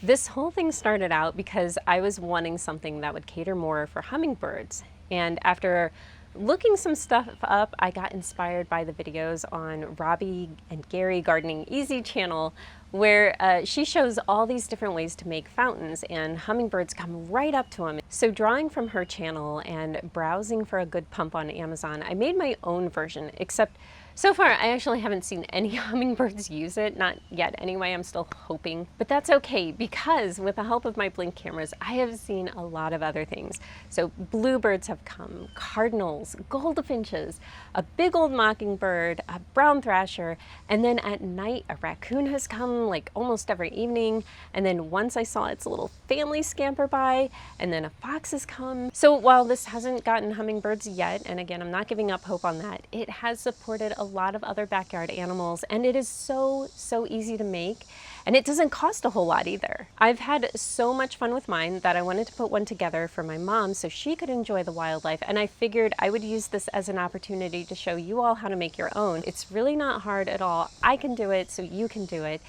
This whole thing started out because I was wanting something that would cater more for hummingbirds. And after looking some stuff up, I got inspired by the videos on Robbie and Gary Gardening Easy channel, where she shows all these different ways to make fountains, and hummingbirds come right up to them. So drawing from her channel and browsing for a good pump on Amazon, I made my own version, except so far I actually haven't seen any hummingbirds use it, not yet anyway. I'm still hoping, but that's okay, because with the help of my Blink cameras, I have seen a lot of other things. So bluebirds have come, cardinals, goldfinches, a big old mockingbird, a brown thrasher, and then at night a raccoon has come like almost every evening. And then once I saw its little family scamper by, and then a fox has come. So while this hasn't gotten hummingbirds yet, and again, I'm not giving up hope on that, it has supported a lot of other backyard animals, and it is so easy to make, and it doesn't cost a whole lot either. I've had so much fun with mine that I wanted to put one together for my mom so she could enjoy the wildlife, and I figured I would use this as an opportunity to show you all how to make your own. It's really not hard at all. I can do it, so you can do it.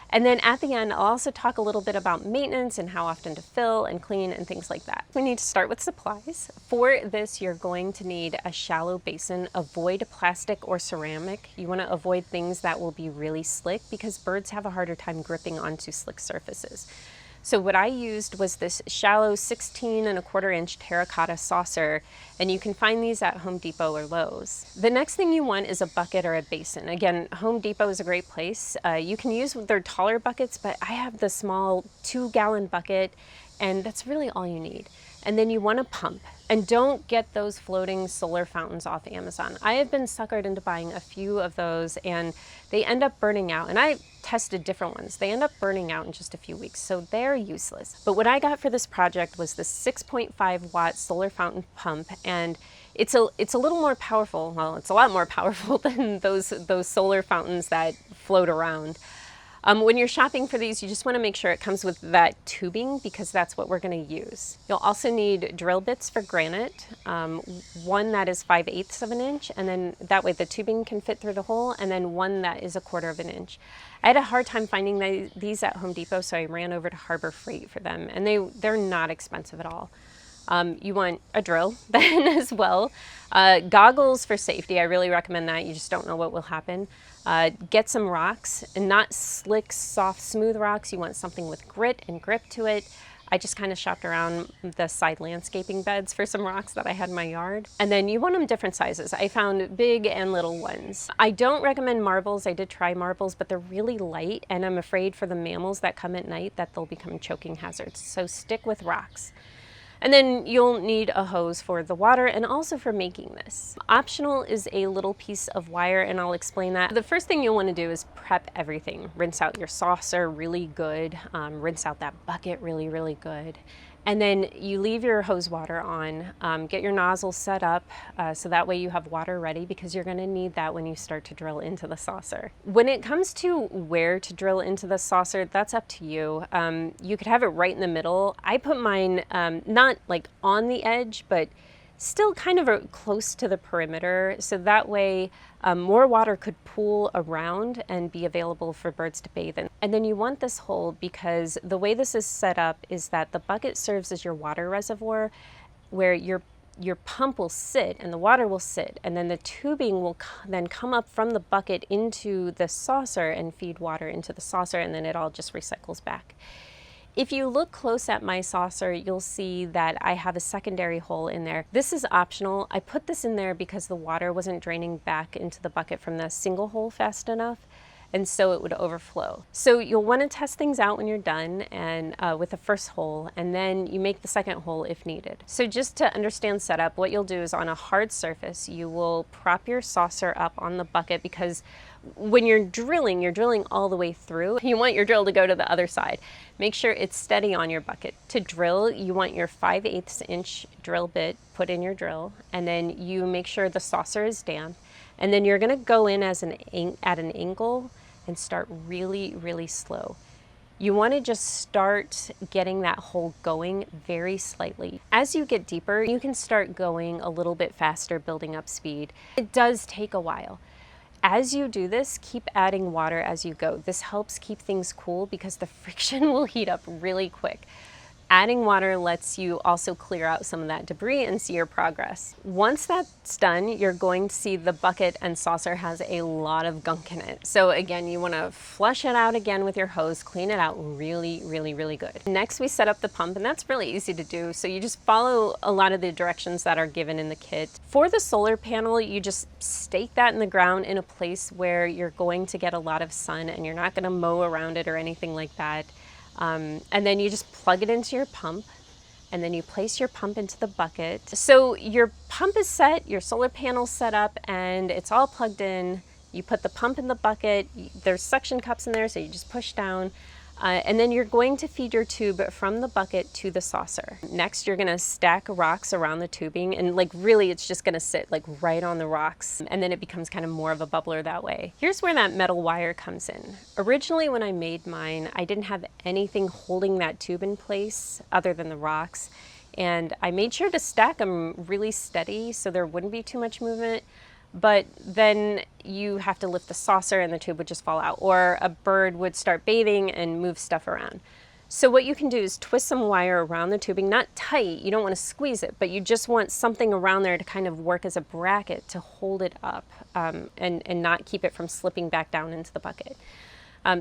And then at the end, I'll also talk a little bit about maintenance and how often to fill and clean and things like that. We need to start with supplies. For this, you're going to need a shallow basin. Avoid plastic or ceramic. You want to avoid things that will be really slick, because birds have a harder time gripping onto slick surfaces. So what I used was this shallow 16¼ inch terracotta saucer, and you can find these at Home Depot or Lowe's. The next thing you want is a bucket or a basin. Again, Home Depot is a great place. You can use their taller buckets, but I have the small 2-gallon bucket, and that's really all you need. And then you want to pump. And don't get those floating solar fountains off Amazon. I have been suckered into buying a few of those, and they end up burning out. And I tested different ones. They end up burning out in just a few weeks, so they're useless. But what I got for this project was the 6.5-watt solar fountain pump, and it's a little more powerful. Well, it's a lot more powerful than those solar fountains that float around. When you're shopping for these, you just want to make sure it comes with that tubing, because that's what we're going to use. You'll also need drill bits for granite, one that is 5/8 inch, and then that way the tubing can fit through the hole, and then one that is 1/4 inch. I had a hard time finding these at Home Depot, so I ran over to Harbor Freight for them, and they're not expensive at all. You want a drill then as well. Goggles for safety, I really recommend that. You just don't know what will happen. Get some rocks, and not slick, soft, smooth rocks. You want something with grit and grip to it. I just kind of shopped around the side landscaping beds for some rocks that I had in my yard. And then you want them different sizes. I found big and little ones. I don't recommend marbles. I did try marbles, but they're really light, and I'm afraid for the mammals that come at night that they'll become choking hazards. So stick with rocks. And then you'll need a hose for the water and also for making this. Optional is a little piece of wire, and I'll explain that. The first thing you'll want to do is prep everything. Rinse out your saucer really good. Rinse out that bucket really good. And then you leave your hose water on. Get your nozzle set up so that way you have water ready, because you're going to need that when you start to drill into the saucer. When it comes to where to drill into the saucer, that's up to you. You could have it right in the middle. I put mine not like on the edge, but still kind of close to the perimeter, so that way more water could pool around and be available for birds to bathe in. And then you want this hole because the way this is set up is that the bucket serves as your water reservoir, where your pump will sit and the water will sit, and then the tubing will then come up from the bucket into the saucer and feed water into the saucer, and then it all just recycles back. If you look close at my saucer, you'll see that I have a secondary hole in there. This is optional. I put this in there because the water wasn't draining back into the bucket from the single hole fast enough, and so it would overflow. So you'll want to test things out when you're done and with the first hole, and then you make the second hole if needed. So just to understand setup, what you'll do is on a hard surface, you will prop your saucer up on the bucket, because when you're drilling all the way through. You want your drill to go to the other side. Make sure it's steady on your bucket. To drill, you want your 5/8 inch drill bit put in your drill, and then you make sure the saucer is damp, and then you're going to go in at an angle and start really slow. You want to just start getting that hole going very slightly. As you get deeper, you can start going a little bit faster, building up speed. It does take a while. As you do this, keep adding water as you go. This helps keep things cool because the friction will heat up really quick. Adding water lets you also clear out some of that debris and see your progress. Once that's done, you're going to see the bucket and saucer has a lot of gunk in it. So again, you want to flush it out again with your hose, clean it out really, really, really good. Next, we set up the pump, and that's really easy to do. So you just follow a lot of the directions that are given in the kit. For the solar panel, you just stake that in the ground in a place where you're going to get a lot of sun and you're not going to mow around it or anything like that. And then you just plug it into your pump, and then you place your pump into the bucket. So your pump is set, your solar panel's set up, and it's all plugged in. You put the pump in the bucket, there's suction cups in there, so you just push down. And then you're going to feed your tube from the bucket to the saucer. Next, you're gonna stack rocks around the tubing, and like really it's just gonna sit like right on the rocks, and then it becomes kind of more of a bubbler that way. Here's where that metal wire comes in. Originally when I made mine, I didn't have anything holding that tube in place other than the rocks. And I made sure to stack them really steady so there wouldn't be too much movement. But then you have to lift the saucer and the tube would just fall out, or a bird would start bathing and move stuff around. So what you can do is twist some wire around the tubing, not tight, you don't want to squeeze it, but you just want something around there to kind of work as a bracket to hold it up and not keep it from slipping back down into the bucket.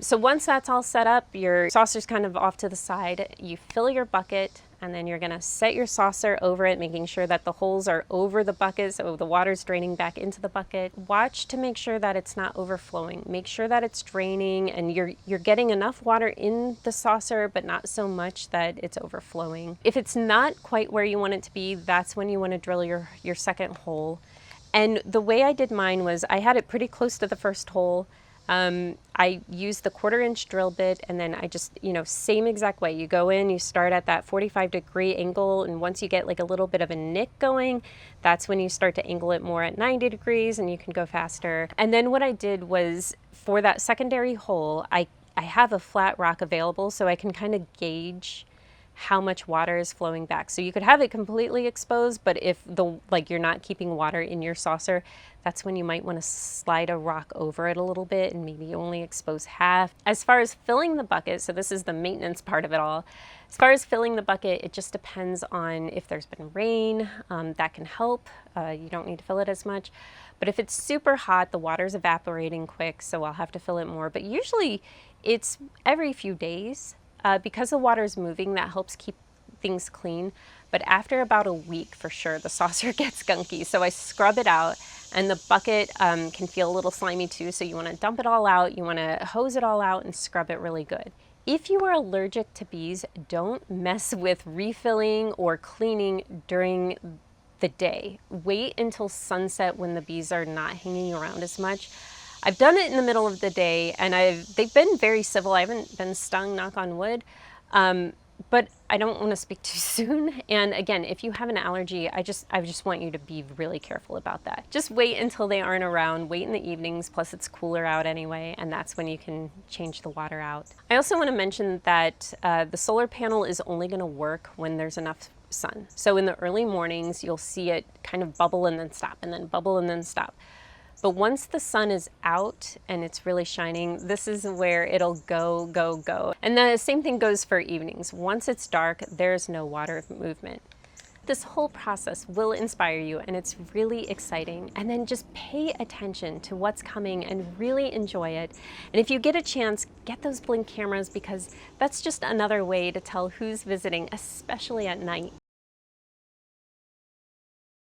So once that's all set up, your saucer's kind of off to the side, you fill your bucket, and then you're gonna set your saucer over it, making sure that the holes are over the bucket so the water's draining back into the bucket. Watch to make sure that it's not overflowing. Make sure that it's draining and you're getting enough water in the saucer, but not so much that it's overflowing. If it's not quite where you want it to be, that's when you wanna drill your second hole. And the way I did mine was I had it pretty close to the first hole. I used the 1/4 inch drill bit, and then I just, same exact way. You go in, you start at that 45-degree angle, and once you get like a little bit of a nick going, that's when you start to angle it more at 90 degrees and you can go faster. And then what I did was for that secondary hole, I have a flat rock available so I can kind of gauge how much water is flowing back. So you could have it completely exposed, but if you're not keeping water in your saucer, that's when you might want to slide a rock over it a little bit and maybe only expose half. As far as filling the bucket, so this is the maintenance part of it all. As far as filling the bucket, it just depends on if there's been rain, that can help. You don't need to fill it as much. But if it's super hot, the water's evaporating quick, so I'll have to fill it more. But usually it's every few days. Because the water is moving, that helps keep things clean. But after about a week, for sure, the saucer gets gunky. So I scrub it out, and the bucket can feel a little slimy too. So you want to dump it all out. You want to hose it all out and scrub it really good. If you are allergic to bees, don't mess with refilling or cleaning during the day. Wait until sunset when the bees are not hanging around as much. I've done it in the middle of the day, and they've been very civil. I haven't been stung, knock on wood, but I don't want to speak too soon. And again, if you have an allergy, I just want you to be really careful about that. Just wait until they aren't around, wait in the evenings, plus it's cooler out anyway, and that's when you can change the water out. I also want to mention that the solar panel is only going to work when there's enough sun. So in the early mornings, you'll see it kind of bubble and then stop, and then bubble and then stop. But once the sun is out and it's really shining, this is where it'll go, go, go. And the same thing goes for evenings. Once it's dark, there's no water movement. This whole process will inspire you, and it's really exciting. And then just pay attention to what's coming and really enjoy it. And if you get a chance, get those Blink cameras, because that's just another way to tell who's visiting, especially at night.